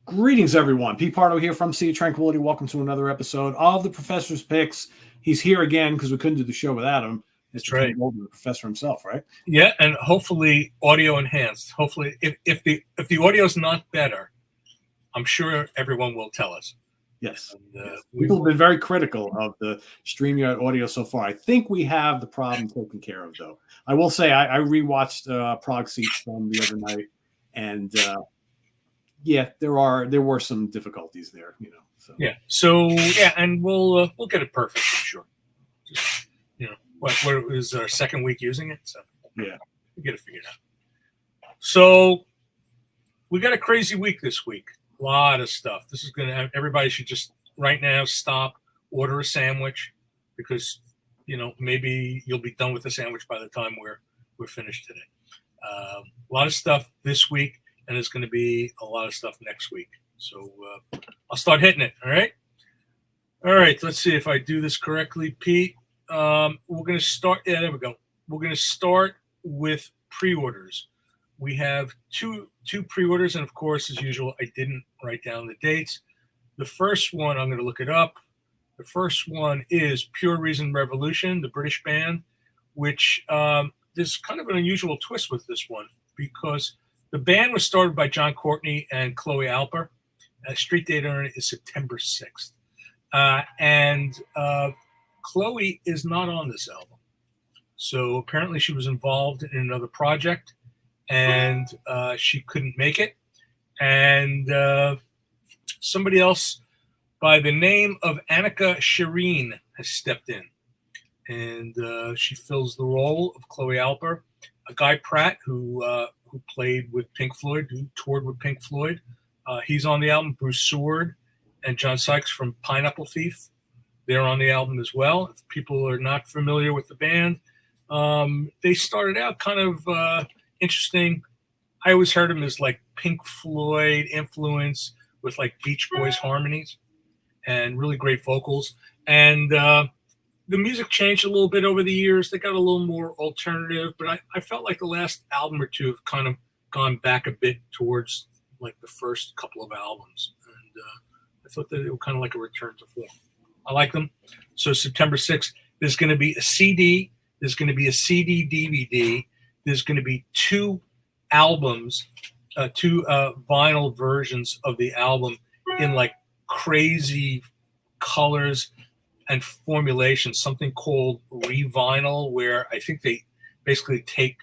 Greetings, everyone. Pete Pardo here from Sea of Tranquility. Welcome to another episode of the Professor's Picks. He's here again because we couldn't do the show without him. That's Mr. right. Ken Golden, the professor himself, right? Yeah, and hopefully audio enhanced. Hopefully, if the audio is not better, I'm sure everyone will tell us. Yes. And, People have been very critical of the StreamYard audio so far. I think we have the problem taken care of, though. I will say I rewatched Prog Seats from the other night, and yeah, there were some difficulties there, you know. So and we'll get it perfect, I'm sure. Just, what is our second week using it, so yeah, we'll get it figured out. So we got a crazy week this week. A lot of stuff. This is going to have everybody should just right now stop, order a sandwich, because maybe you'll be done with the sandwich by the time we're finished today. A lot of stuff this week, and there's going to be a lot of stuff next week. So I'll start hitting it. All right. Let's see if I do this correctly, Pete. We're going to start. Yeah, there we go. We're going to start with pre-orders. We have two pre-orders, and of course, as usual, I didn't write down the dates. The first one, I'm going to look it up. The first one is Pure Reason Revolution, the British band, which there's kind of an unusual twist with this one because the band was started by John Courtney and Chloe Alper. Street date on it is September 6th. And Chloe is not on this album. So apparently she was involved in another project and she couldn't make it. And somebody else by the name of Annika Shireen has stepped in. And she fills the role of Chloe Alper. Guy Pratt, who played with Pink Floyd, who toured with Pink Floyd. He's on the album. Bruce Seward and John Sykes from Pineapple Thief, they're on the album as well. If people are not familiar with the band, they started out kind of interesting. I always heard them as like Pink Floyd influence with like Beach Boys harmonies and really great vocals. And the music changed a little bit over the years. They got a little more alternative, but I felt like the last album or two have kind of gone back a bit towards like the first couple of albums. And I thought that it was kind of like a return to form. I like them. So September 6th, there's going to be a CD. There's going to be a CD DVD. There's going to be two albums, two vinyl versions of the album in like crazy colors and formulation, something called revinyl, where I think they basically take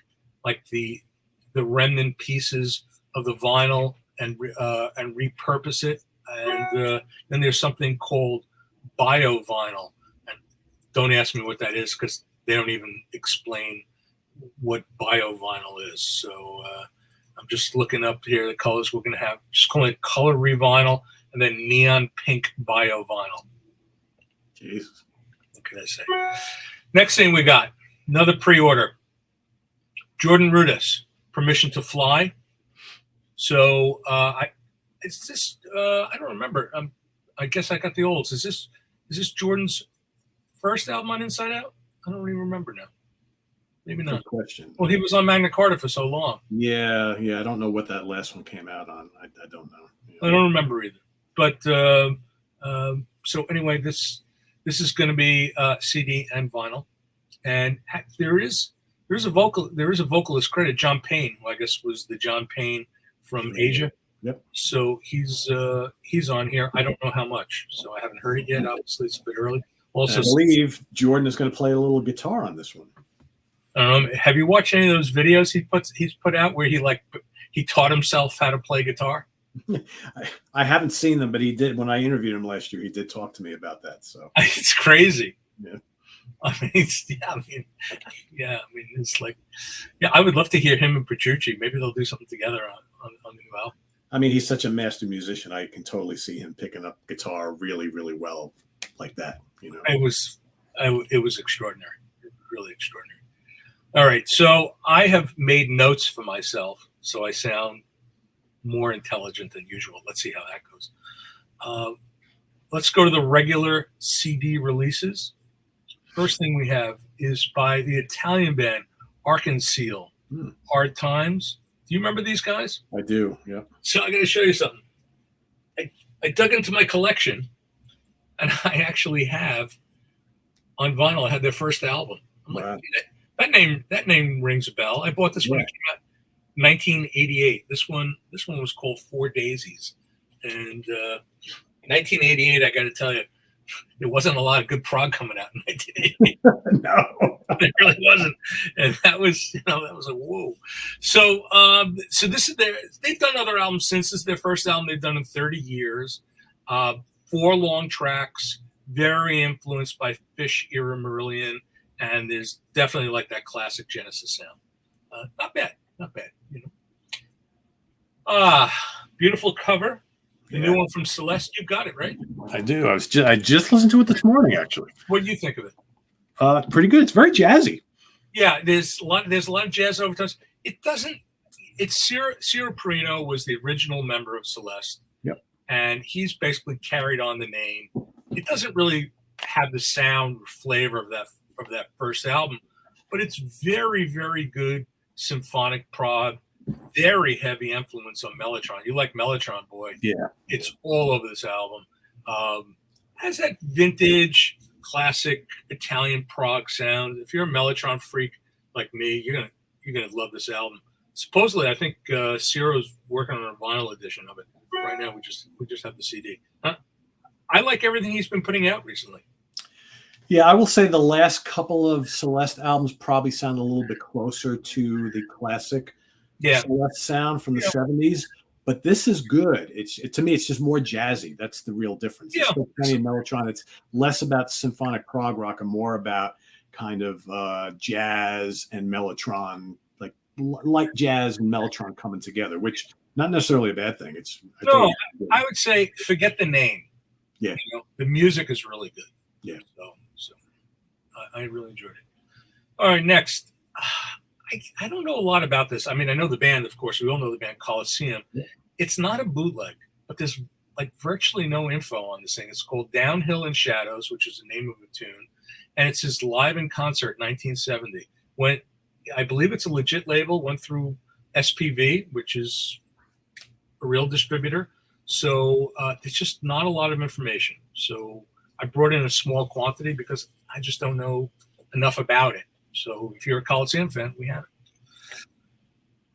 like the remnant pieces of the vinyl and repurpose it. And then there's something called bio-vinyl. And don't ask me what that is because they don't even explain what bio-vinyl is. So I'm just looking up here the colors we're going to have. Just call it color revinyl and then neon pink bio-vinyl. Jesus. What can I say? Next thing we got, another pre-order. Jordan Rudess, Permission to Fly. So I don't remember. I guess I got the olds. Is this Jordan's first album on Inside Out? I don't even remember now. Maybe not. Good question. Well, he was on Magna Carta for so long. Yeah. I don't know what that last one came out on. I don't know. I don't remember either. But so anyway, this is going to be CD and vinyl, and there is a vocalist credit, John Payne, who I guess was the John Payne from Asia. Yep. So he's on here. I don't know how much, so I haven't heard it yet. Obviously, it's a bit early. Also, I believe Jordan is going to play a little guitar on this one. Have you watched any of those videos he's put out where he taught himself how to play guitar? I haven't seen them, but he did when I interviewed him last year. He did talk to me about that. So it's crazy. Yeah. I mean, it's like, I would love to hear him and Petrucci. Maybe they'll do something together on the new album. I mean, he's such a master musician. I can totally see him picking up guitar really, really well like that. It was extraordinary, really extraordinary. All right, so I have made notes for myself, so I sound more intelligent than usual. Let's see how that goes. Let's go to the regular CD releases. First thing we have is by the Italian band Arkansas, Hard Times. Do you remember these guys? I do, yeah. So I got to show you something. I dug into my collection, and I actually have on vinyl. I had their first album. I'm like, Wow. that name rings a bell. I bought this when it came out, 1988. This one was called Four Daisies, and 1988. I got to tell you, there wasn't a lot of good prog coming out in 1988. No. It really wasn't, and that was a whoa. So this is they've done other albums since. This is their first album they've done in 30 years. 4 long tracks, very influenced by Fish era Marillion, and there's definitely like that classic Genesis sound. Not bad, beautiful cover. The new one from Celeste. You got it right. I do. I just listened to it this morning, actually. What do you think of it? Pretty good. It's very jazzy. Yeah, there's a lot of jazz overtones. It doesn't. It's Ciro Perino was the original member of Celeste. Yep. And he's basically carried on the name. It doesn't really have the sound or flavor of that first album, but it's very, very good symphonic prog. Very heavy influence on Mellotron. You like Mellotron, boy? Yeah. It's all over this album. Has that vintage, classic Italian prog sound. If you're a Mellotron freak like me, you're gonna love this album. Supposedly, I think Ciro's working on a vinyl edition of it right now. We just have the CD. I like everything he's been putting out recently. Yeah, I will say the last couple of Celeste albums probably sound a little bit closer to the classic Celeste sound from the 70s, but this is good. To me, it's just more jazzy. That's the real difference. It's still plenty of Mellotron. It's less about symphonic prog rock and more about kind of jazz and Mellotron, like jazz and Mellotron coming together, which not necessarily a bad thing. I would say forget the name. Yeah, the music is really good. Yeah, so I really enjoyed it. All right, next. I don't know a lot about this. I mean, I know the band, of course. We all know the band Coliseum. Yeah. It's not a bootleg, but there's virtually no info on this thing. It's called Downhill in Shadows, which is the name of the tune. And it says live in concert 1970. I believe it's a legit label, went through SPV, which is a real distributor. So it's just not a lot of information. So I brought in a small quantity because I just don't know enough about it. So if you're a Coliseum fan, we have it.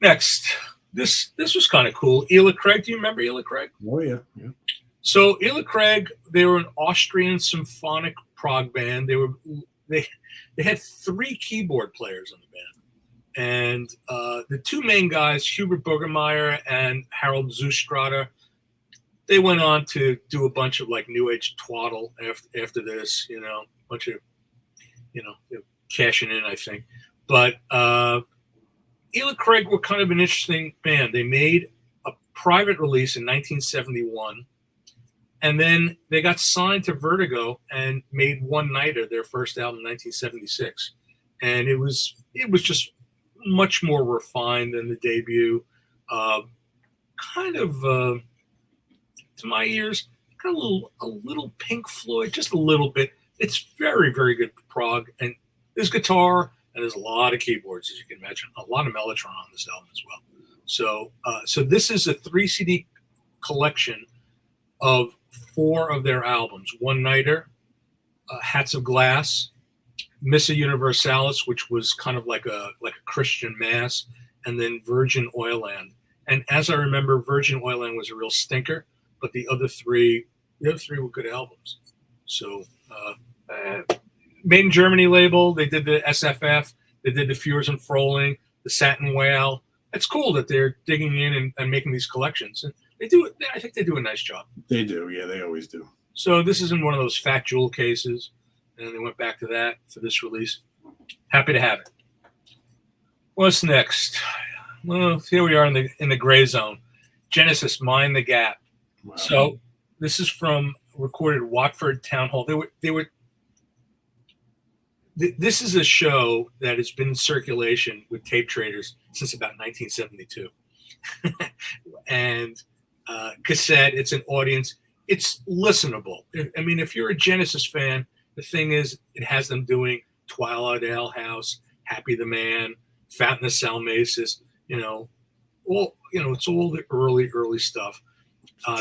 Next, this was kind of cool. Ela Craig, do you remember Ela Craig? Oh yeah. So Ela Craig, they were an Austrian symphonic prog band. They had 3 keyboard players in the band, and the 2 main guys, Hubert Burgermeyer and Harold Zustrater, they went on to do a bunch of new age twaddle after this, a bunch of cashing in, I think. But Ela Craig were kind of an interesting band. They made a private release in 1971, and then they got signed to Vertigo and made One Nighter, their first album, in 1976. And it was just much more refined than the debut. To my ears, kind of a little Pink Floyd, just a little bit. It's very, very good prog, and there's guitar and there's a lot of keyboards, as you can imagine. A lot of Mellotron on this album as well. So this is a 3 CD collection of 4 of their albums: One Nighter, Hats of Glass, Missa Universalis, which was kind of like a Christian mass, and then Virgin Oilland. And as I remember, Virgin Oilland was a real stinker, but the other three were good albums. So made in Germany label. They did the SFF. They did the Fures and Froling, the Satin Whale. It's cool that they're digging in and making these collections. And they do. I think they do a nice job. They do. Yeah, they always do. So this isn't one of those fat jewel cases. And they went back to that for this release. Happy to have it. What's next? Well, here we are in the gray zone. Genesis, Mind the Gap. Wow. So this is recorded at Watford Town Hall. This is a show that has been in circulation with tape traders since about 1972. And cassette, it's an audience. It's listenable. I mean, if you're a Genesis fan, the thing is, it has them doing Twilight Ale House, Happy the Man, Fountain of Salmacis, it's all the early stuff.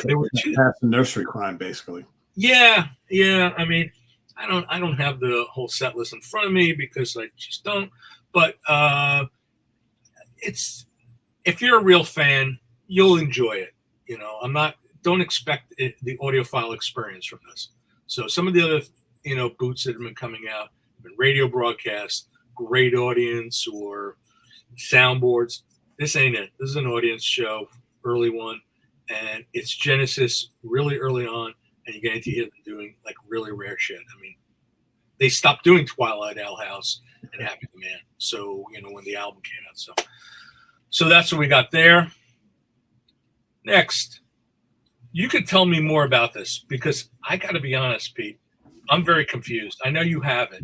There were two. That's a nursery crime, basically. Yeah. I mean, I don't have the whole set list in front of me because I just don't. But it's, if you're a real fan, you'll enjoy it. You know, don't expect the audiophile experience from this. So some of the other, boots that have been coming out have been radio broadcasts, great audience, or soundboards. This ain't it. This is an audience show, early one, and it's Genesis really early on, and you get to hear them doing like really rare shit. I mean, they stopped doing Twilight Owl House and Happy the Man. So, when the album came out. So that's what we got there. Next, you could tell me more about this because I got to be honest, Pete. I'm very confused. I know you have it.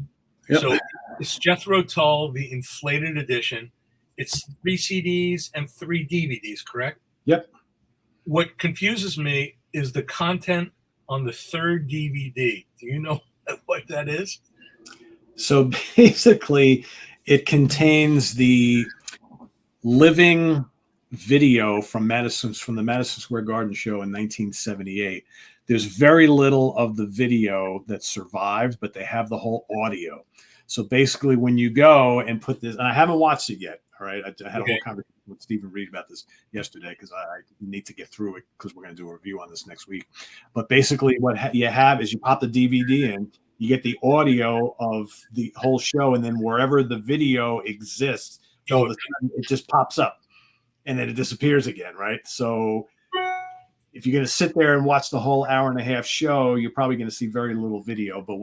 Yep. So it's Jethro Tull, the inflated edition. It's 3 CDs and 3 DVDs, correct? Yep. What confuses me is the content on the 3rd DVD. Do you know what that is? So basically, it contains the living video from the Madison Square Garden show in 1978. There's very little of the video that survived, but they have the whole audio. So basically, when you go and put this, and I haven't watched it yet. All right, I had a whole conversation with Stephen Reed about this yesterday because I need to get through it because we're going to do a review on this next week. But basically, what you have is you pop the DVD in, you get the audio of the whole show, and then wherever the video exists, all of a sudden it just pops up, and then it disappears again, right? So if you're going to sit there and watch the whole hour-and-a-half show, you're probably going to see very little video. But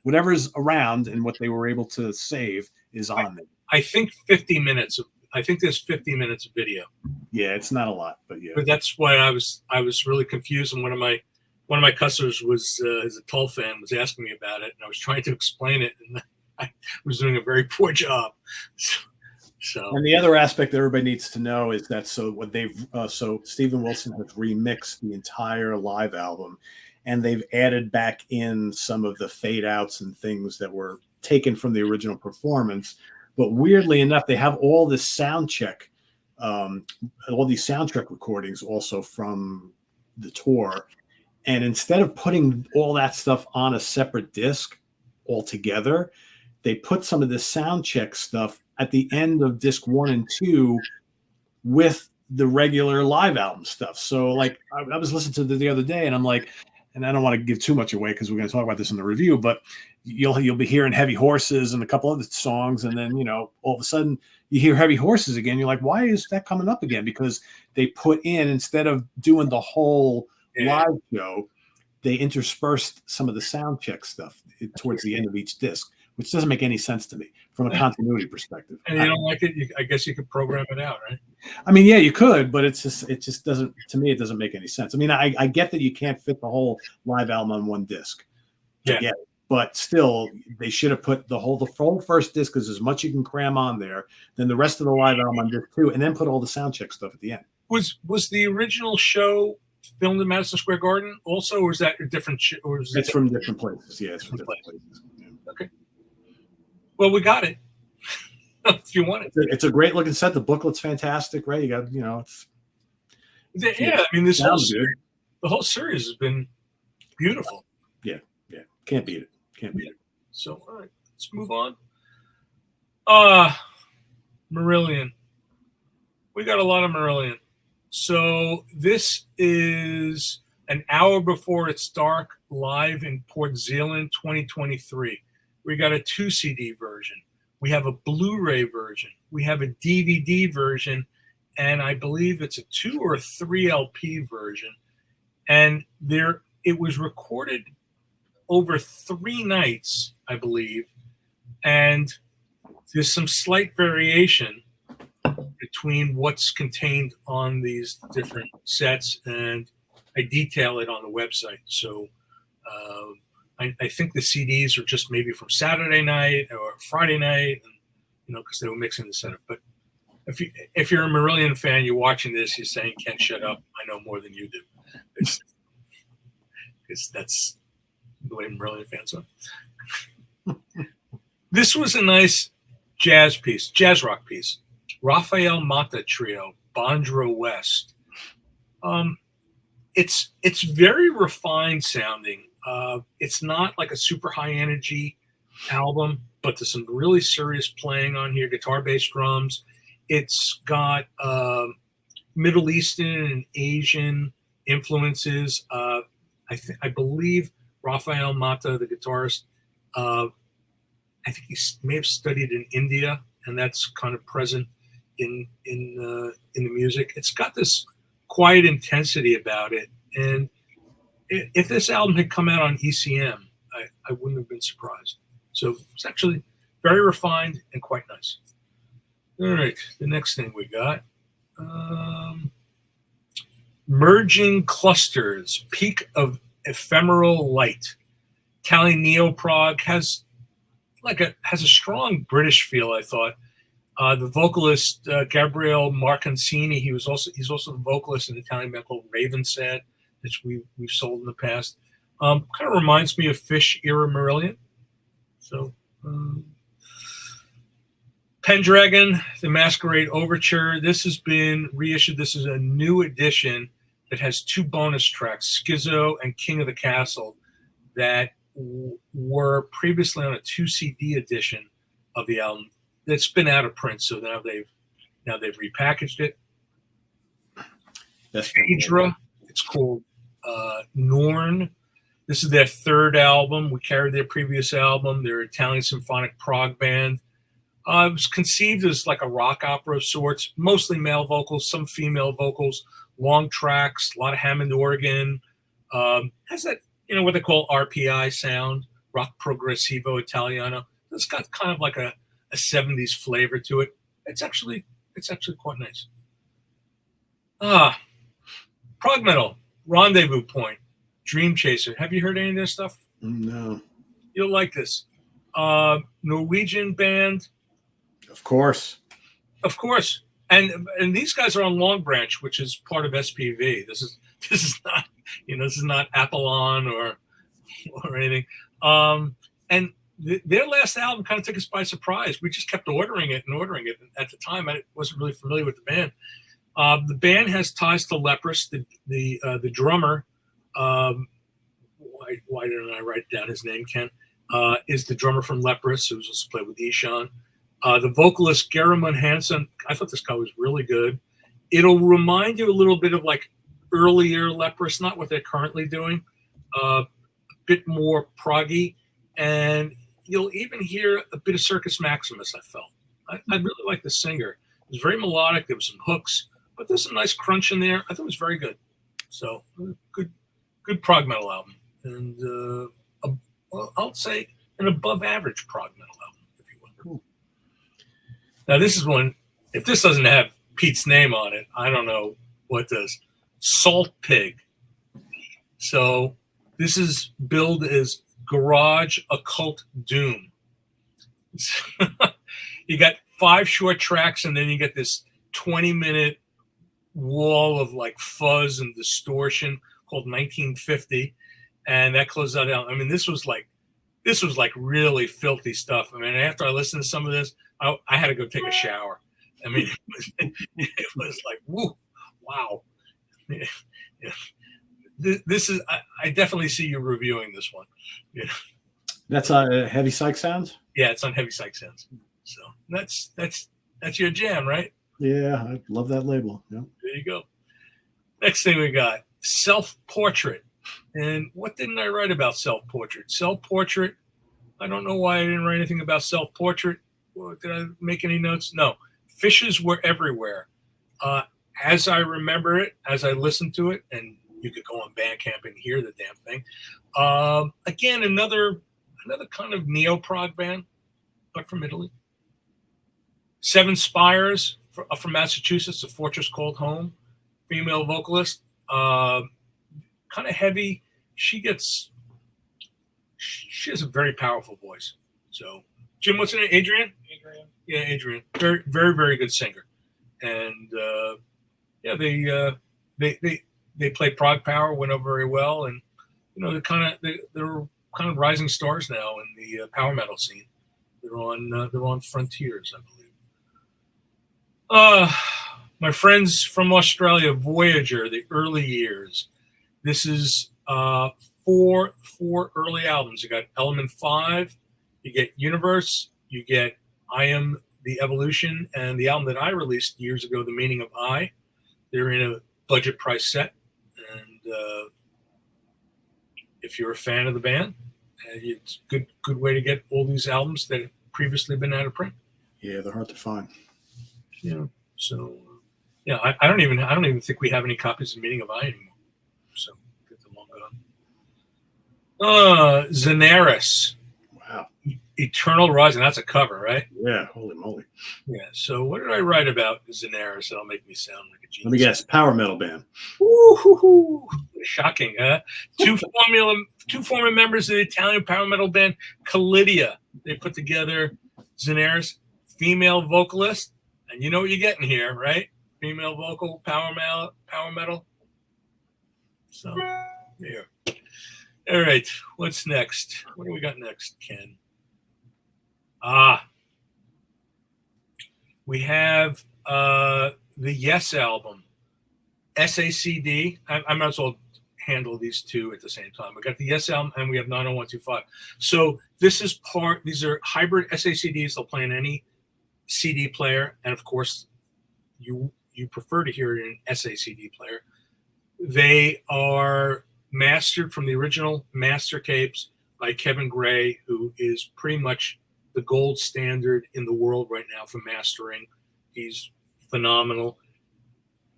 whatever's around and what they were able to save is on there. I think 50 minutes. I think there's 50 minutes of video. Yeah, it's not a lot, but yeah. But that's why I was really confused. And one of my customers is a Tull fan, was asking me about it, and I was trying to explain it, and I was doing a very poor job. So. And the other aspect that everybody needs to know is that so Steven Wilson has remixed the entire live album, and they've added back in some of the fade outs and things that were taken from the original performance. But weirdly enough, they have all this sound check, all these soundtrack recordings also from the tour. And instead of putting all that stuff on a separate disc altogether, they put some of the sound check stuff at the end of disc 1 and 2 with the regular live album stuff. So like I was listening to it the other day, and I'm like, and I don't want to give too much away because we're going to talk about this in the review, but you'll be hearing Heavy Horses and a couple other songs, and then all of a sudden you hear Heavy Horses again. You're like, why is that coming up again? Because they put in, instead of doing the whole live show, they interspersed some of the sound check stuff towards the end of each disc, which doesn't make any sense to me from a continuity perspective. And you don't like it? I guess you could program it out, right? I mean, yeah, you could, but it just doesn't, to me, it doesn't make any sense. I mean, I get that you can't fit the whole live album on one disc. Yeah. But still, they should have put the whole first disc is as much you can cram on there, then the rest of the live album on disc 2, and then put all the sound check stuff at the end. Was the original show filmed in Madison Square Garden also, or is that a different show? It's from different places. Yeah, it's from different places. Yeah. Okay. Well, we got it. If you want it. It's a great looking set. The booklet's fantastic, right? You got, it's. Yeah, I mean, the whole series has been beautiful. Yeah. Can't beat it. So, all right, let's move on. Marillion. We got a lot of Marillion. So this is an hour before it's dark, live in Port Zealand, 2023. We got a 2 CD version. We have a Blu-ray version. We have a DVD version, and I believe it's a 2 or 3 LP version. And it was recorded over 3 nights, I believe, and there's some slight variation between what's contained on these different sets, and I detail it on the website. So I think the CDs are just maybe from Saturday night or Friday night, and because they were mixing the setup. But if you're a Marillion fan, you're watching this, you're saying, "Ken, shut up! I know more than you do." Because that's the way Marillion fans are. This was a nice jazz rock piece. Rafael Mata Trio, Bondro West. it's very refined sounding. It's not like a super high energy album, but there's some really serious playing on here, guitar, bass, drums. It's got Middle Eastern and Asian influences. I believe Rafael Mata, the guitarist, I think he may have studied in India, and that's kind of present in the music. It's got this quiet intensity about it, and if this album had come out on ECM, I wouldn't have been surprised. So it's actually very refined and quite nice. All right, the next thing we got. Merging Clusters, Peak of Ephemeral Light. Italian neo-prog has a strong British feel, I thought. The vocalist Gabriele Marcancini, he's also the vocalist in the Italian band called Ravensaid, which we've sold in the past. Kind of reminds me of Fish era Marillion. So Pendragon, the Masquerade Overture. This has been reissued. This is a new edition that has 2 bonus tracks, Schizo and King of the Castle, that were previously on a 2 CD edition of the album. That's been out of print, so now they've repackaged it. Phaedra, it's called Norn. This is their 3rd album. We carried their previous album. They're an Italian symphonic prog band. It was conceived as like a rock opera of sorts, mostly male vocals, some female vocals, long tracks, a lot of Hammond organ. Has that, what they call RPI sound, rock progressivo Italiano. It's got kind of like a 70s flavor to it. It's actually quite nice. Prog metal, Rendezvous Point, Dream Chaser. Have you heard any of this stuff? No. You'll like this. Norwegian band. Of course. And these guys are on Long Branch, which is part of SPV. This is not Apollon or anything. And their last album kind of took us by surprise. We just kept ordering it. And at the time, I wasn't really familiar with the band. The band has ties to Leprous. The drummer, why didn't I write down his name, Ken? Is the drummer from Leprous, who's also played with Ishan. The vocalist Gerimund Hansen, I thought this guy was really good. It'll remind you a little bit of like earlier Leprous, not what they're currently doing. A bit more proggy, and you'll even hear a bit of Circus Maximus, I felt. I really like the singer. It was very melodic. There was some hooks, but there's some nice crunch in there. I thought it was very good. So good prog metal album. And I'll say an above average prog metal album, if you will. Cool. Now this is one, if this doesn't have Pete's name on it, I don't know what does. Salt Pig. So this is billed as Garage Occult Doom. You got 5 short tracks, and then you get this 20-minute wall of like fuzz and distortion called 1950, and that closes out. I mean, this was like really filthy stuff. I mean, after I listened to some of this, I had to go take a shower. I mean, it was like, woo, wow. Yeah. This is. I definitely see you reviewing this one. Yeah. That's Heavy Psych Sounds. Yeah, it's on Heavy Psych Sounds. So that's your jam, right? Yeah, I love that label. Yeah. There you go. Next thing we got, Self-Portrait. And what didn't I write about Self-Portrait? Self-Portrait, I don't know why I didn't write anything about Self-Portrait. Did I make any notes? No. Fishes Were Everywhere. As I remember it, as I listened to it, and you could go on Bandcamp and hear the damn thing. Again, another kind of neo-prog band, but from Italy. Seven Spires from Massachusetts, A Fortress Called Home. Female vocalist. Kind of heavy. She has a very powerful voice. So, Jim, what's her name? Adrian? Yeah, Adrian. Very, very, very good singer. And they played Prog Power, went over very well, and they're kind of rising stars now in the power metal scene. They're on Frontiers, I believe. My friends from Australia, Voyager, the early years. This is four early albums. You got Element 5, you get Universe, you get I Am the Evolution, and the album that I released years ago, The Meaning of I. They're in a budget price set, and if you're a fan of the band, it's a good way to get all these albums that have previously been out of print. Yeah, they're hard to find. Yeah. So, yeah, I don't even think we have any copies of Meaning of I anymore. So get them all gone. Zenaris. Wow. Eternal Rising. That's a cover, right? Yeah. Holy moly. Yeah. So what did I write about Zenaris that'll make me sound like a genius? Let me guess. Power metal band. Woo-hoo-hoo. Shocking, huh? Two former members of the Italian power metal band Calidia. They put together Zenaris, female vocalist, and you know what you're getting here, right? Female vocal, power metal. So, there. All right, what's next? What do we got next, Ken? We have the Yes album, SACD. I might as well handle these two at the same time. We got the Yes album and we have 90125. So these are hybrid SACDs. They'll play in any CD player, and of course, you prefer to hear it in an SACD player. They are mastered from the original master tapes by Kevin Gray, who is pretty much the gold standard in the world right now for mastering. He's phenomenal.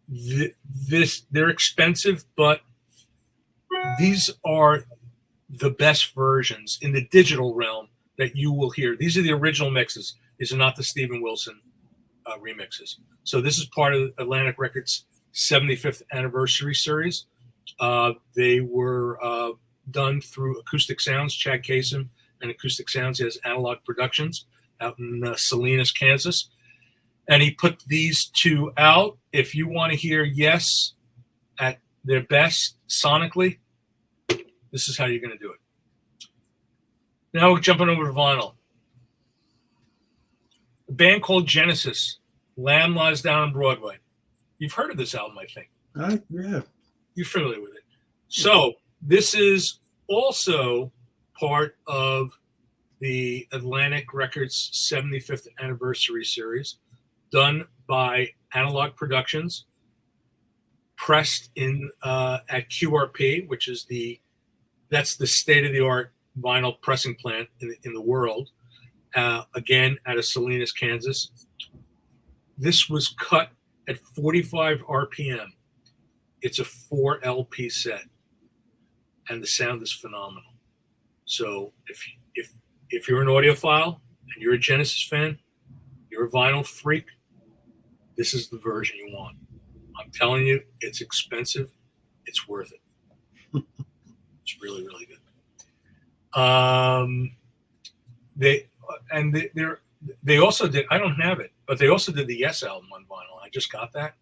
They're expensive, but these are the best versions in the digital realm that you will hear. These are the original mixes. These are not the Steven Wilson remixes. So this is part of Atlantic Records' 75th anniversary series. They were done through Acoustic Sounds, Chad Kasem, and Acoustic Sounds. He has Analog Productions out in Salinas, Kansas. And he put these two out. If you want to hear Yes at their best sonically, this is how you're going to do it. Now we're jumping over to vinyl. A band called Genesis, Lamb Lies Down on Broadway. You've heard of this album, I think. Yeah. You're familiar with it. So this is also part of the Atlantic Records 75th anniversary series, done by Analog Productions, pressed in at QRP, which is that's the state-of-the-art vinyl pressing plant in the world. Again, out of Salinas, Kansas. This was cut at 45 RPM. It's a 4 LP set, and the sound is phenomenal. So if you're an audiophile and you're a Genesis fan, you're a vinyl freak, this is the version you want. I'm telling you, it's expensive. It's worth it. It's really, really good. They also did, I don't have it, but they also did the Yes album on vinyl. I just got that.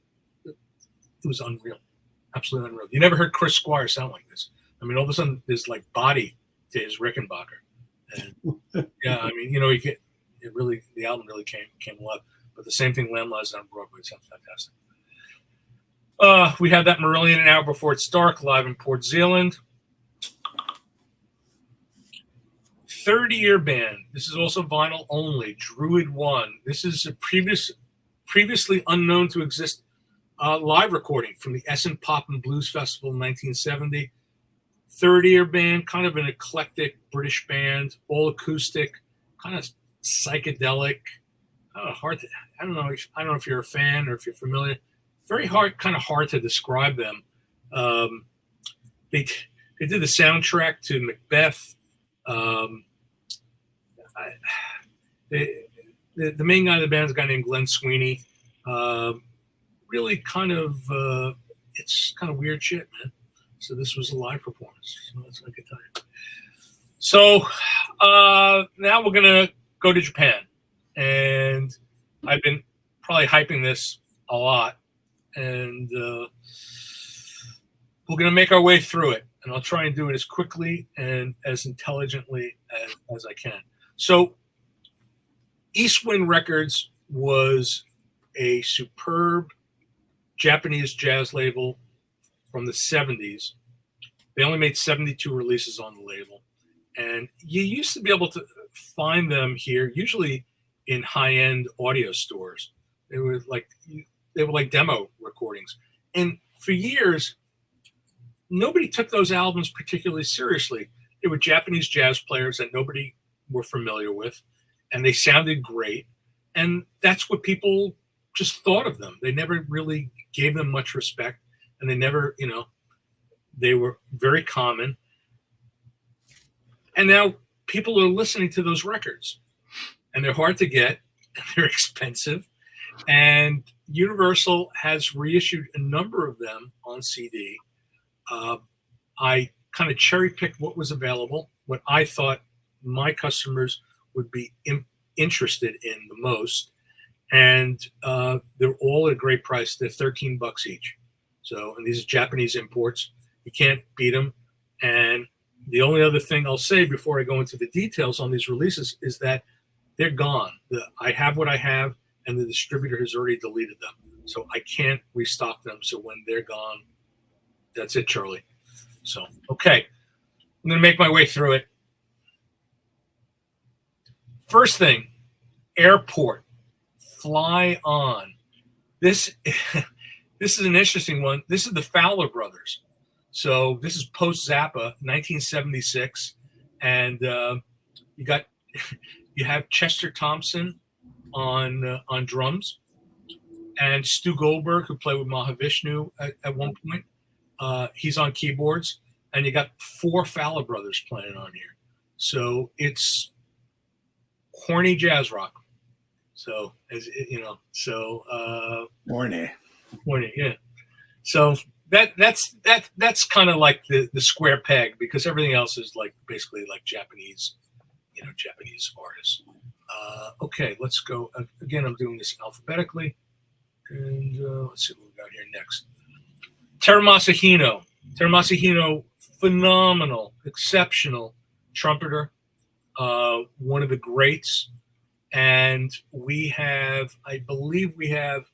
It was unreal. Absolutely unreal. You never heard Chris Squire sound like this. I mean, all of a sudden there's like body to his Rickenbacker. And yeah, I mean, the album really came alive. But the same thing, Lamb Lies Down on Broadway, sounds fantastic. We had that Marillion an hour before it's dark, live in Port Zealand. 30-year band. This is also vinyl only. Druid One. This is a previously unknown to exist live recording from the Essen Pop and Blues Festival in 1970. 30-year band, kind of an eclectic British band, all acoustic, kind of psychedelic. I don't know if you're a fan or if you're familiar. Very kind of hard to describe them. They did the soundtrack to Macbeth. The main guy of the band is a guy named Glenn Sweeney. Really kind of, it's kind of weird shit, man. So this was a live performance. So that's what I can tell you. So now we're going to go to Japan. And I've been probably hyping this a lot. And we're going to make our way through it. And I'll try and do it as quickly and as intelligently as I can. So Eastwind Records was a superb Japanese jazz label from the 70s. They only made 72 releases on the label. And you used to be able to find them here, usually in high-end audio stores. They were like demo recordings. And for years, nobody took those albums particularly seriously. They were Japanese jazz players that nobody were familiar with, and they sounded great. And that's what people just thought of them. They never really gave them much respect, and they never, they were very common. And now people are listening to those records, and they're hard to get, and they're expensive. And Universal has reissued a number of them on CD. I kind of cherry picked what was available, what I thought my customers would be interested in the most. And they're all at a great price. They're $13 each. So, and these are Japanese imports. You can't beat them. And the only other thing I'll say before I go into the details on these releases is that they're gone. I have what I have, and the distributor has already deleted them. So I can't restock them. So when they're gone, that's it, Charlie. So, okay. I'm going to make my way through it. First thing, Airport. Fly On. This is an interesting one. This is the Fowler Brothers. So this is post Zappa, 1976, and you have Chester Thompson on drums, and Stu Goldberg, who played with Mahavishnu at one point. He's on keyboards, and you got 4 Fowler Brothers playing on here. So it's horny jazz rock. So horny, yeah. So that's kind of like the square peg, because everything else is like basically like Japanese artists. Okay, let's go again. I'm doing this alphabetically, and let's see what we got here next. Terumasa Hino. Terumasa Hino, phenomenal, exceptional trumpeter, one of the greats. And I believe we have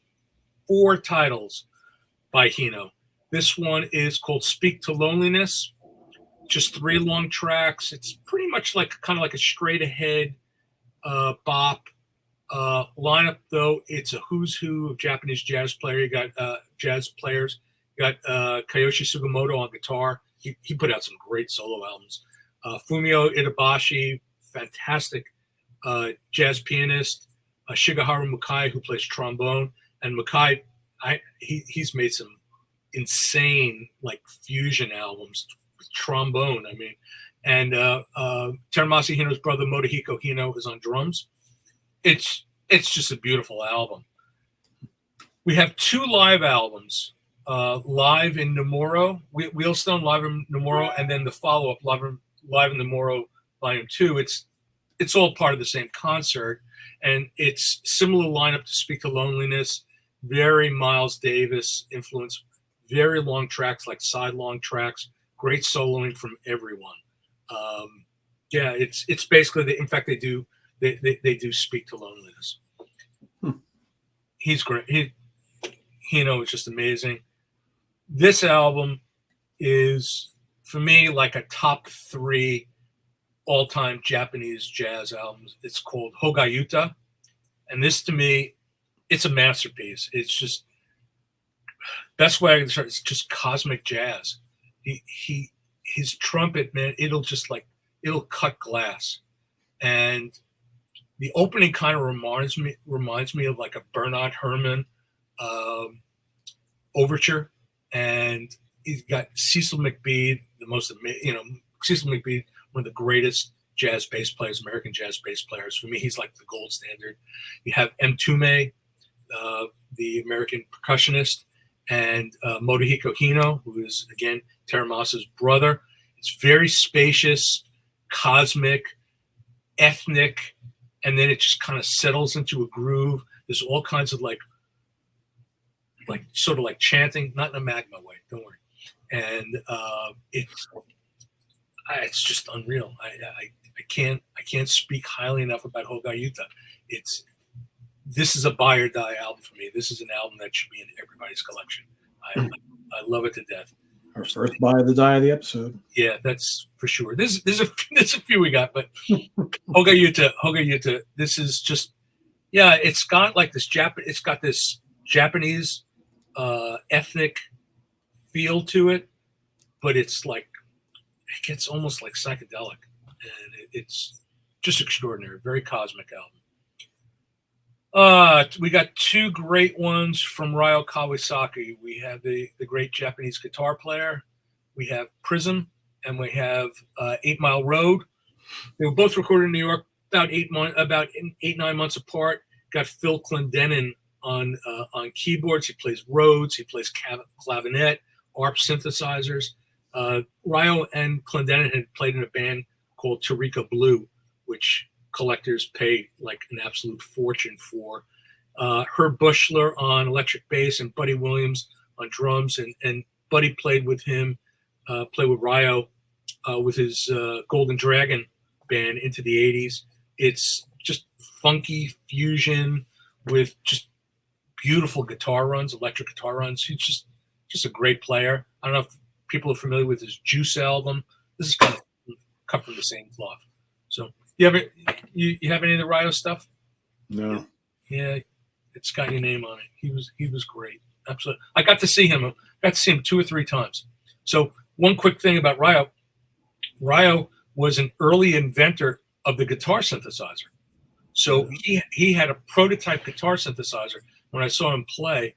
4 titles by Hino. This one is called Speak to Loneliness, just 3 long tracks. It's pretty much kind of like a straight ahead bop lineup, though. It's a who's who of Japanese jazz players. You got jazz players. You got Kiyoshi Sugimoto on guitar. He put out some great solo albums. Fumio Itabashi, fantastic jazz pianist. Shigeharu Mukai, who plays trombone. And Mukai, he's made some insane fusion albums with trombone. I mean, and Terumasa Hino's brother Motohiko Hino is on drums. It's just a beautiful album. We have 2 live albums, Live in Nomuro, Wheelstone Live in Nomuro, and then the follow-up Live in Nomuro Volume 2. It's all part of the same concert, and it's similar lineup to Speak to Loneliness, very Miles Davis influence, very long tracks, like side-long tracks, great soloing from everyone. Yeah, it's basically in fact they do Speak to Loneliness. He's great. Hino is just amazing. This album is, for me, like a top 3 all-time Japanese jazz albums. It's called Hogayuta, and this, to me, it's a masterpiece. It's just, best way I can describe it, it's just cosmic jazz. His trumpet, man, it'll cut glass. And the opening kind of reminds me of like a Bernard Herrmann overture, and he's got Cecil McBead, Cecil McBead, one of the greatest jazz bass players, American jazz bass players. For me, he's like the gold standard. You have M. Tume, the American percussionist, and Motohiko Hino, who is, again, Terumasa's brother. It's very spacious, cosmic, ethnic, and then it just kind of settles into a groove. There's all kinds of like sort of like chanting, not in a magma way, don't worry. And it's just unreal. I can't speak highly enough about Hogayuta. This is a buy or die album for me. This is an album that should be in everybody's collection. I love it to death. Our first buy of the die of the episode. Yeah, that's for sure. There's a few we got, but Hoga Yuta. This is just, yeah. It's got like this It's got this Japanese ethnic feel to it, but it's like it gets almost like psychedelic, and it's just extraordinary. Very cosmic album. We got two great ones from Ryo Kawasaki. We have the great Japanese guitar player. We have Prism, and we have 8 Mile Road. They were both recorded in New York about 8-9 months apart. Got Phil Clendenin on keyboards. He plays Rhodes. He plays clavinet, ARP synthesizers. Ryo and Clendenin had played in a band called Tarika Blue, which collectors pay like an absolute fortune for. Herb Bushler on electric bass and Buddy Williams on drums, and Buddy played with him, played with Ryo with his Golden Dragon band into the 80s. It's just funky fusion with just beautiful guitar runs, electric guitar runs. He's just a great player. I don't know if people are familiar with his Juice album. This is kind of cut from the same cloth. So you have any of the Ryo stuff? No. Yeah, it's got your name on it. He was great. Absolutely. I got to see him. I got to see him 2 or 3 times. So one quick thing about Ryo. Ryo was an early inventor of the guitar synthesizer. So he had a prototype guitar synthesizer. When I saw him play,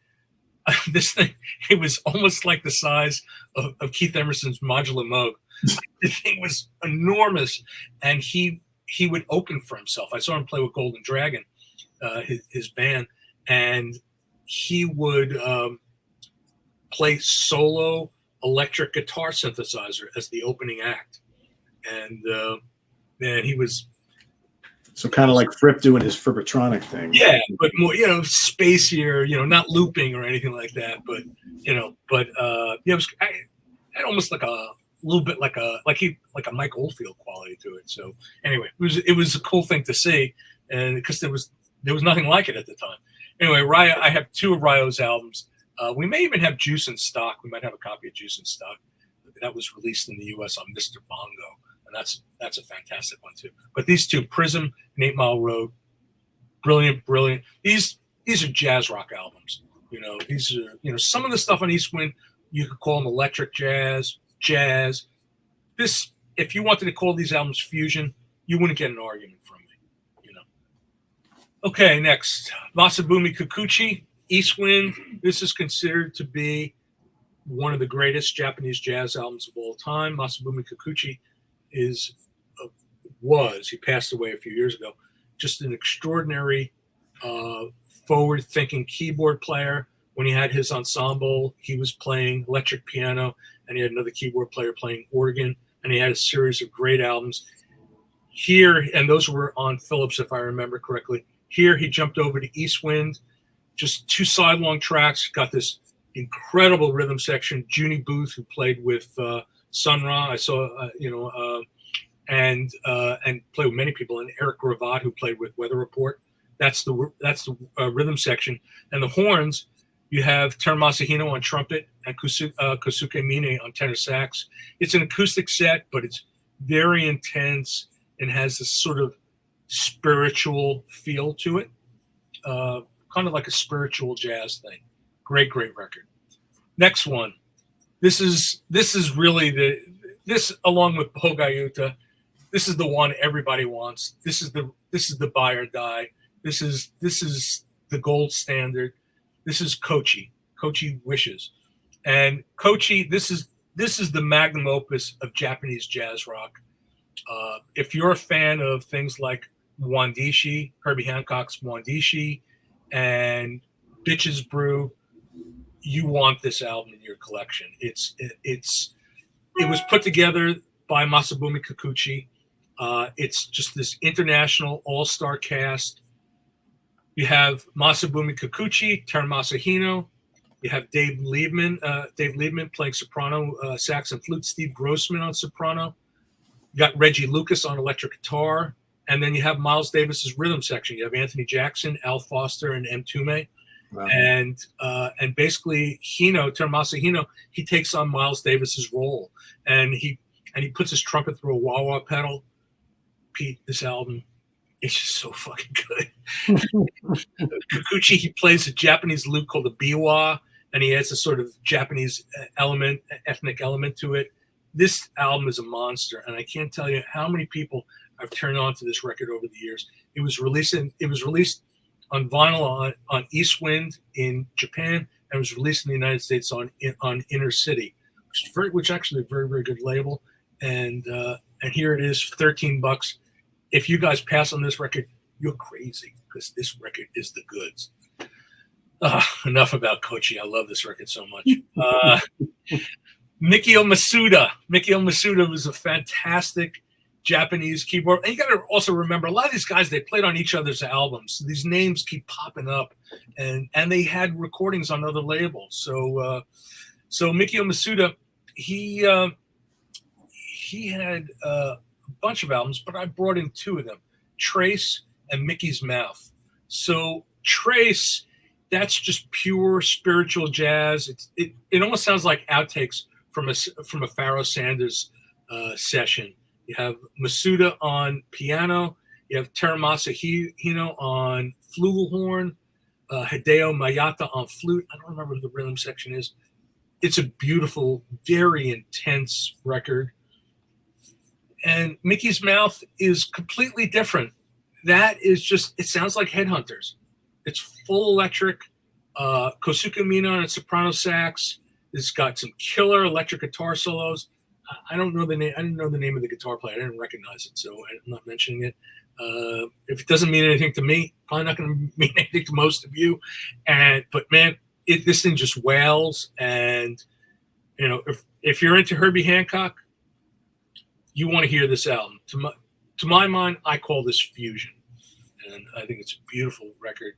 this thing, it was almost like the size of Keith Emerson's Modular Moog. The thing was enormous, and he would open for himself. I saw him play with Golden Dragon, his band, and he would play solo electric guitar synthesizer as the opening act. And man, he was so kind of like Fripp doing his Frippatronic thing. Yeah, but more, spacier, not looping or anything like that. But it was almost like a little bit like a Mike Oldfield quality to it. So anyway, it was a cool thing to see, and because there was nothing like it at the time. Anyway, Ryo, I have 2 of Ryo's albums. We may even have Juice in stock. We might have a copy of Juice in stock that was released in the U.S. on Mr. Bongo, and that's a fantastic one too. But these 2, Prism and 8 Mile Road, brilliant. These are jazz rock albums. These are some of the stuff on Eastwind you could call them electric jazz. This, if you wanted to call these albums fusion, you wouldn't get an argument from me. Okay, next, Masabumi Kikuchi, Eastwind. This is considered to be one of the greatest Japanese jazz albums of all time. Masabumi Kikuchi he passed away a few years ago, just an extraordinary forward-thinking keyboard player. When he had his ensemble, he was playing electric piano, and he had another keyboard player playing organ, and he had a series of great albums. Here, and those were on Philips, if I remember correctly. Here, he jumped over to Eastwind, just 2 sidelong tracks, got this incredible rhythm section. Junie Booth, who played with Sun Ra, I saw, and played with many people, and Eric Gravatt, who played with Weather Report. That's the rhythm section. And the horns, you have Teru Masahino on trumpet and Kosuke Mine on tenor sax. It's an acoustic set, but it's very intense and has this sort of spiritual feel to it, kind of like a spiritual jazz thing. Great record. Next one. This is really this along with Hoga Yuta. This is the one everybody wants. This is the buy or die. This is the gold standard. This is Kochi Wishes, and Kochi. This is the magnum opus of Japanese jazz rock. If you're a fan of things like Wandishi, Herbie Hancock's Wandishi, and Bitches Brew, you want this album in your collection. It was put together by Masabumi Kikuchi. It's just this international all-star cast. You have Masabumi Kikuchi, Teru Masahino. You have Dave Liebman playing soprano, sax and flute. Steve Grossman on soprano. You got Reggie Lucas on electric guitar. And then you have Miles Davis's rhythm section. You have Anthony Jackson, Al Foster, and M. Tume. Wow. And basically Terumasa Hino, he takes on Miles Davis's role, and he puts his trumpet through a wah-wah pedal. Pete, this album, it's just so fucking good. Kikuchi, he plays a Japanese lute called the biwa, and he adds a sort of Japanese ethnic element to it. This album is a monster, and I can't tell you how many people I've turned on to this record over the years. It was released on vinyl on East Wind in Japan, and was released in the United States on Inner City, which actually a very, very good label. And here it is, $13. If you guys pass on this record, you're crazy, because this record is the goods. Enough about Kochi. I love this record so much. Mikio Masuda. Mikio Masuda was a fantastic Japanese keyboard. And you got to also remember, a lot of these guys, they played on each other's albums. These names keep popping up, and they had recordings on other labels. So Mikio Masuda, he had a bunch of albums, but I brought in two of them, Trace and Mickey's Mouth. So Trace, that's just pure spiritual jazz. It almost sounds like outtakes from a Pharoah Sanders session. You have Masuda on piano. You have Terumasa Hino on flugelhorn. Hideo Mayata on flute. I don't remember who the rhythm section is. It's a beautiful, very intense record. And Mickey's Mouth is completely different. That is just, it sounds like Headhunters. It's full electric. Kosuke Mina on soprano sax. It's got some killer electric guitar solos. I don't know the name. I didn't know the name of the guitar player. I didn't recognize it, so I'm not mentioning it. If it doesn't mean anything to me, probably not going to mean anything to most of you. But man, this thing just wails. And if you're into Herbie Hancock, you want to hear this album. To my mind, I call this fusion, and I think it's a beautiful record.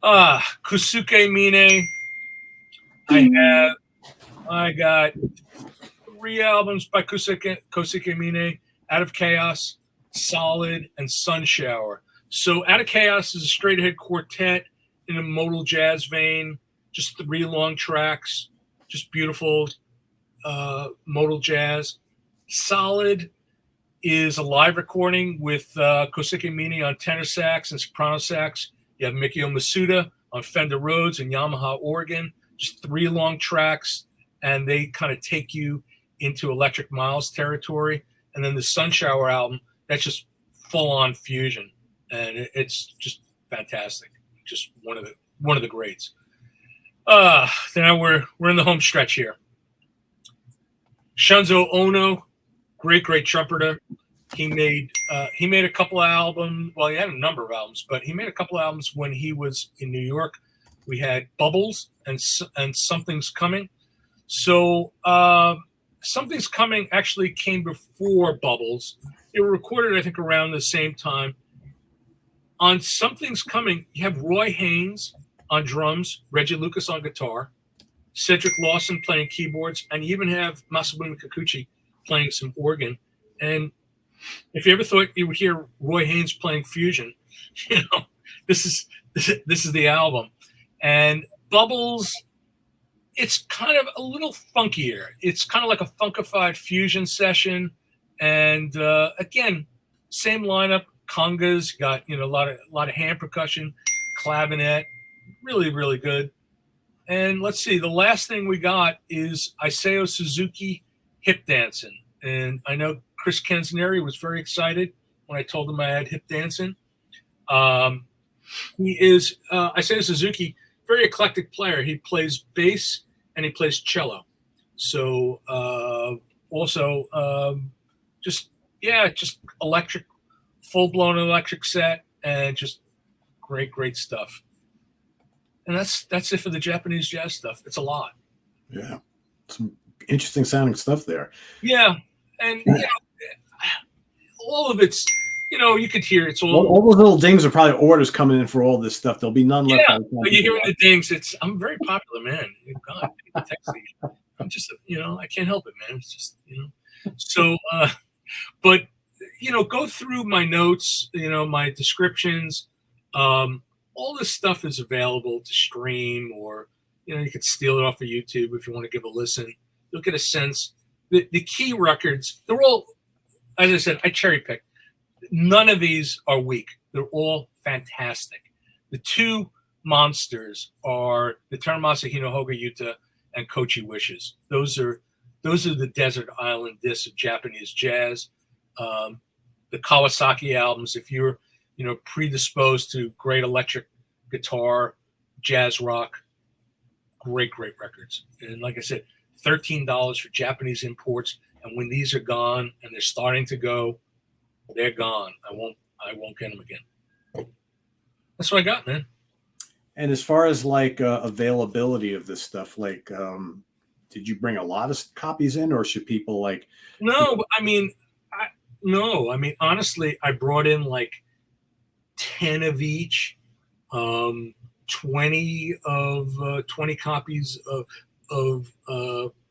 Kosuke Mine. I got 3 albums by Kosuke Mine: Out of Chaos, Solid, and Sun Shower. So Out of Chaos is a straight ahead quartet in a modal jazz vein, just 3 long tracks, just beautiful modal jazz. Solid is a live recording with Kosuke Mine on tenor sax and soprano sax. You have Mikio Masuda on Fender Rhodes and Yamaha organ, just 3 long tracks, and they kind of take you into Electric Miles territory. And then the Sun Shower album, that's just full-on fusion, and it's just fantastic. Just one of the greats. Now we're in the home stretch here. Shunzo Ono, great trumpeter. He made a couple of albums. Well, he had a number of albums, but he made a couple of albums when he was in New York. We had Bubbles and Something's Coming. So Something's Coming actually came before Bubbles. They were recorded, I think, around the same time. On Something's Coming, you have Roy Haynes on drums, Reggie Lucas on guitar, Cedric Lawson playing keyboards, and you even have Masabumi Kikuchi playing some organ. And if you ever thought you would hear Roy Haynes playing fusion, this is the album. And Bubbles, it's kind of a little funkier. It's kind of like a funkified fusion session. And again, same lineup, congas, got a lot of hand percussion, clavinet, really, really good. And let's see, the last thing we got is Isao Suzuki Hip Dancing. And I know Chris Canzoneri was very excited when I told him I had hip dancing. He is Isao Suzuki, very eclectic player. He plays bass and he plays cello. So just electric, full-blown electric set, and just great stuff. And that's it for the Japanese jazz stuff. It's a lot. Yeah, some interesting sounding stuff there. Yeah, and all of it's, you could hear it's all those little dings are probably orders coming in for all this stuff. There'll be none left. Yeah, you hear the dings. I'm very popular, man. God, I'm just, I can't help it, man. It's just, So, but go through my notes, my descriptions. all this stuff is available to stream, or you could steal it off of YouTube if you want to give a listen. You'll get a sense. The key records, they're all, as I said, I cherry picked. None of these are weak. They're all fantastic. The two monsters are the Teramasa Hinohoga Yuta and Kochi Wishes. Those are the desert island discs of Japanese jazz. The Kawasaki albums, if you're predisposed to great electric guitar, jazz rock, great records. And like I said, $13 for Japanese imports. And when these are gone and they're starting to go, they're gone. I won't get them again. That's what I got, man. And as far as like availability of this stuff, like, did you bring a lot of copies in, or should people like? No, I mean, honestly, I brought in like 10 of each, 20 copies of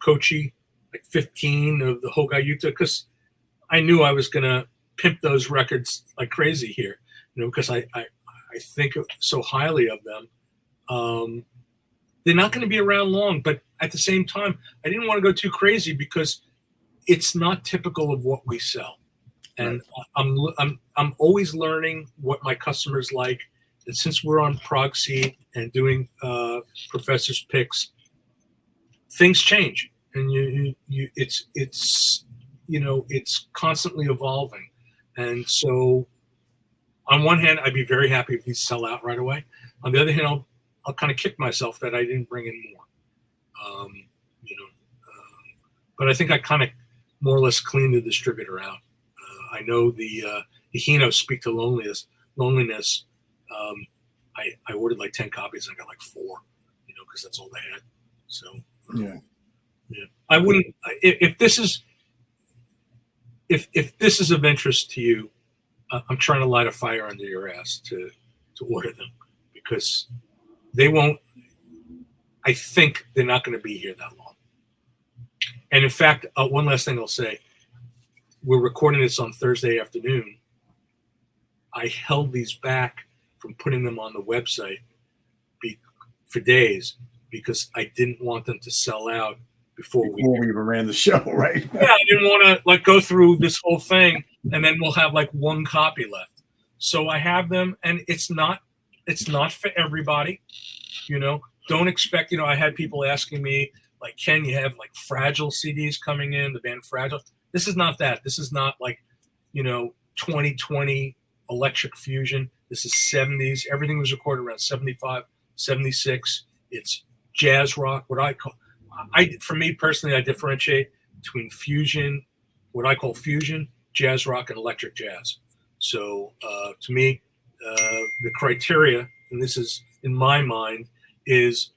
Kochi, like 15 of the Hoga Yuta, because I knew I was gonna pimp those records like crazy here, because I think so highly of them. They're not going to be around long, but at the same time, I didn't want to go too crazy because it's not typical of what we sell. And right. I'm always learning what my customers like. And since we're on Prog Seat and doing professors' picks, things change, and it's constantly evolving. And so, on one hand, I'd be very happy if these sell out right away. On the other hand, I'll kind of kick myself that I didn't bring in more. But I think I kind of more or less cleaned the distributor out. I know the Hino Speak to Loneliness. I ordered like 10 copies and I got like 4, because that's all they had. So yeah. I wouldn't if this is of interest to you. I'm trying to light a fire under your ass to order them, because they won't. I think they're not going to be here that long. And in fact, one last thing I'll say: we're recording this on Thursday afternoon. I held these back from putting them on the website for days because I didn't want them to sell out before we even ran the show, right? Yeah, I didn't want to go through this whole thing and then we'll have like one copy left. So I have them, and it's not for everybody. Don't expect. I had people asking me like, Ken, you have like Fragile CDs coming in, the band Fragile. This is not that. This is not like 2020 electric fusion. This is 70s. Everything was recorded around 75, 76. It's jazz rock. For me personally, I differentiate between fusion, what I call fusion, jazz rock, and electric jazz. So to me, the criteria, and this is in my mind, is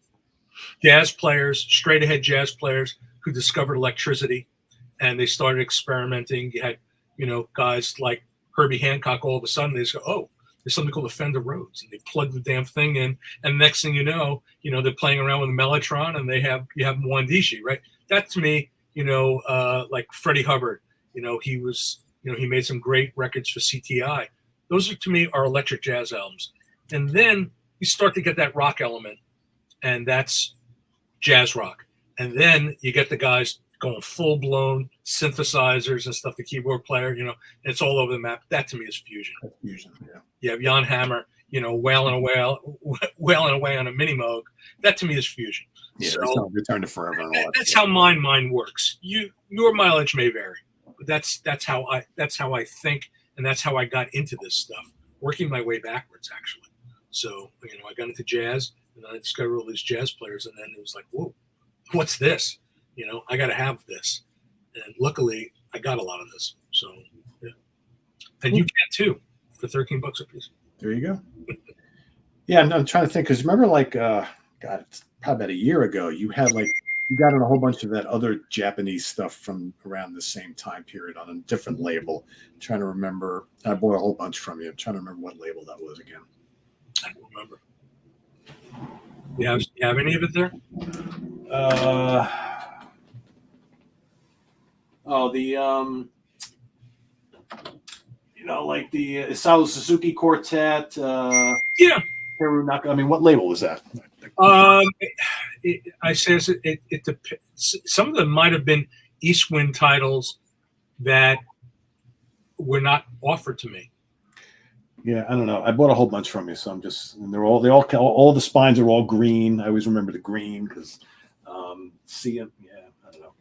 jazz players, straight ahead jazz players who discovered electricity and they started experimenting. You had, guys like Herbie Hancock, all of a sudden they just go, oh, there's something called a Fender Rhodes, and they plug the damn thing in, and next thing you know, they're playing around with a Mellotron, and you have Mwandishi, right? That to me, like Freddie Hubbard, he was, he made some great records for CTI. Those to me are electric jazz albums. And then you start to get that rock element, and that's jazz rock. And then you get the guys going full blown synthesizers and stuff, the keyboard player, and it's all over the map. That to me is fusion. Fusion, yeah. You have Jan Hammer, wailing away on a mini Moog. That to me is fusion. Yeah, so Return to Forever. And all that that's how my mind works. Your mileage may vary, but that's how I think, and that's how I got into this stuff, working my way backwards actually. So I got into jazz, and then I discovered all these jazz players, and then it was like, whoa, what's this? I got to have this, and luckily I got a lot of this. So yeah, and you can too for $13 a piece. There you go. Yeah, I'm trying to think, because remember, like, God, it's probably about a year ago, you got on a whole bunch of that other Japanese stuff from around the same time period on a different label. I'm trying to remember. I bought a whole bunch from you. I'm trying to remember what label that was again. I don't remember. You have any of it there? Like the Isamu Suzuki Quartet. Yeah, I mean, what label was that? I says it depends. Some of them might have been East Wind titles that were not offered to me. Yeah, I don't know. I bought a whole bunch from you, so I'm just, and all the spines are all green. I always remember the green because see them. Yeah, I don't know.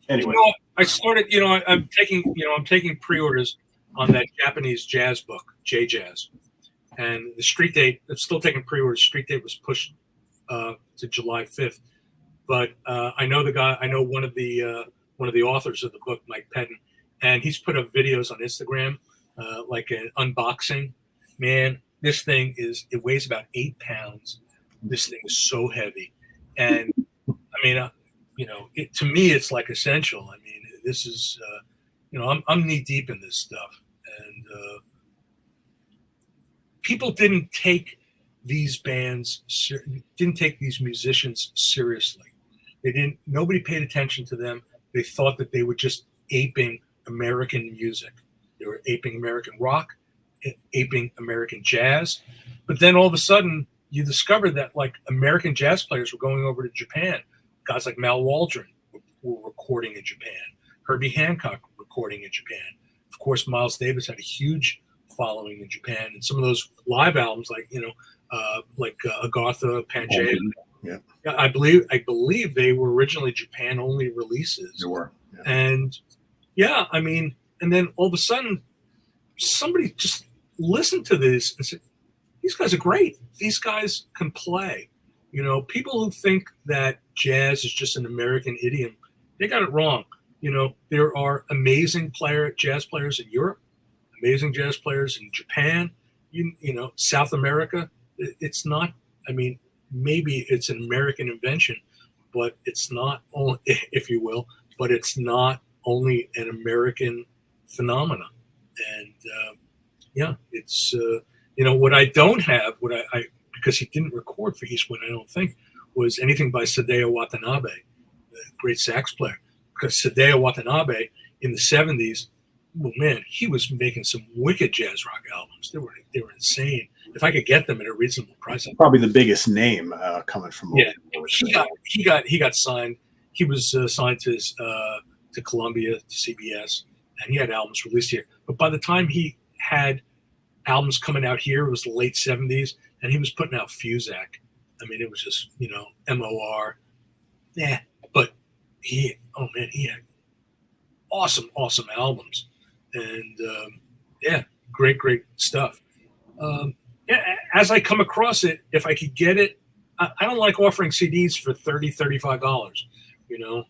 Anyway, I started. I'm taking pre-orders on that Japanese jazz book, J Jazz, and the street date. I'm still taking pre-orders. Street date was pushed to July 5th, but I know the guy. I know one of the authors of the book, Mike Pettin, and he's put up videos on Instagram, like an unboxing. Man, this thing it weighs about 8 pounds. This thing is so heavy. And I mean, to me, it's like essential. I mean, this is, I'm knee deep in this stuff. And people didn't take these didn't take these musicians seriously. Nobody paid attention to them. They thought that they were just aping American music. They were aping American rock, aping American jazz. But then all of a sudden, you discovered that like American jazz players were going over to Japan. Guys like Mal Waldron were recording in Japan. Herbie Hancock recording in Japan. Of course, Miles Davis had a huge following in Japan. And some of those live albums, like Agartha, Pangea. Yeah. I believe they were originally Japan only releases. They were. Yeah. And yeah, I mean, and then all of a sudden, somebody just listened to this and said, these guys are great. These guys can play. People who think that jazz is just an American idiom, they got it wrong. There are amazing jazz players in Europe, amazing jazz players in Japan, South America. It's not, I mean, maybe it's an American invention, but it's not only, if you will, but it's not only an American phenomenon. And it's what I don't have, because he didn't record for Eastwind, I don't think, was anything by Sadeo Watanabe, the great sax player. Because Sadeo Watanabe in the 70s, well, man, he was making some wicked jazz rock albums. They were insane. If I could get them at a reasonable price, probably the biggest name coming from. Yeah, he got signed. He was signed to Columbia, to CBS, and he had albums released here. But by the time he had albums coming out here, it was the late 70s, and he was putting out Fuzak. I mean, it was just, MOR. Yeah, but he had awesome albums. And, great stuff. As I come across it, if I could get it, I don't like offering CDs for $30, $35.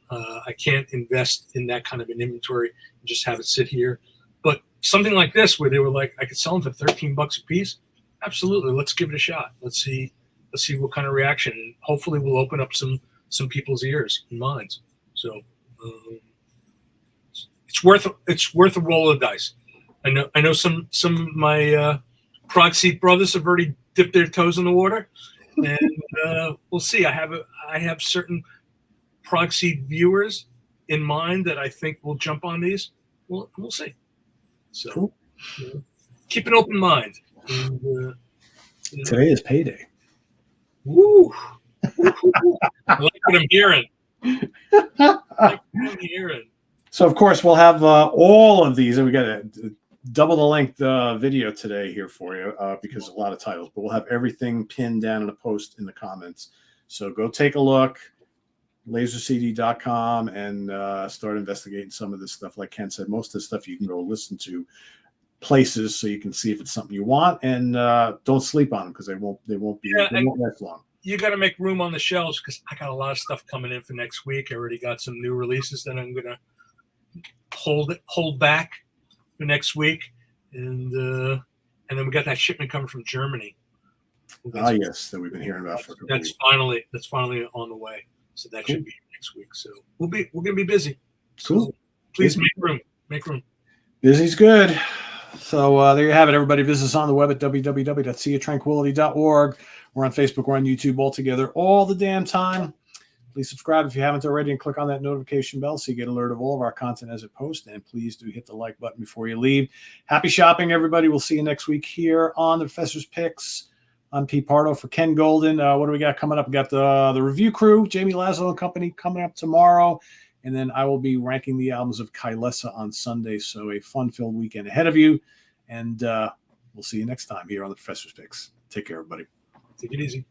I can't invest in that kind of an inventory and just have it sit here. But something like this, where they were like, I could sell them for $13 a piece. Absolutely. Let's give it a shot. Let's see what kind of reaction, and hopefully we'll open up some people's ears and minds. So it's worth a roll of the dice. I know some of my prog seat brothers have already dipped their toes in the water, and we'll see. I have certain prog seat viewers in mind that I think will jump on these. We'll see. So cool. Keep an open mind. And, today is payday. Woo! I like what I'm hearing. So, of course, we'll have all of these, and we got a double the length video today here for you because a lot of titles, but we'll have everything pinned down in a post in the comments. So go take a look, lasercd.com, and start investigating some of this stuff. Like Ken said, most of the stuff you can go listen to places so you can see if it's something you want, and don't sleep on them because they won't last long. You got to make room on the shelves because I got a lot of stuff coming in for next week. I already got some new releases that I'm gonna hold back for next week, and then we got that shipment coming from Germany. Yes, that we've been hearing about for a couple weeks. That's finally on the way. So that should be next week. So we're gonna be busy. Cool. So please make room. Busy's good. So there you have it, everybody. Visit us on the web at www.seaoftranquility.org. We're on Facebook. We're on YouTube all together all the damn time. Please subscribe if you haven't already and click on that notification bell so you get alert of all of our content as it posts. And please do hit the like button before you leave. Happy shopping, everybody. We'll see you next week here on the Professor's Picks. I'm Pete Pardo for Ken Golden. What do we got coming up? We got the review crew, Jamie Laszlo and company, coming up tomorrow. And then I will be ranking the albums of Kylesa on Sunday. So a fun-filled weekend ahead of you. And we'll see you next time here on the Professor's Picks. Take care, everybody. Take it easy.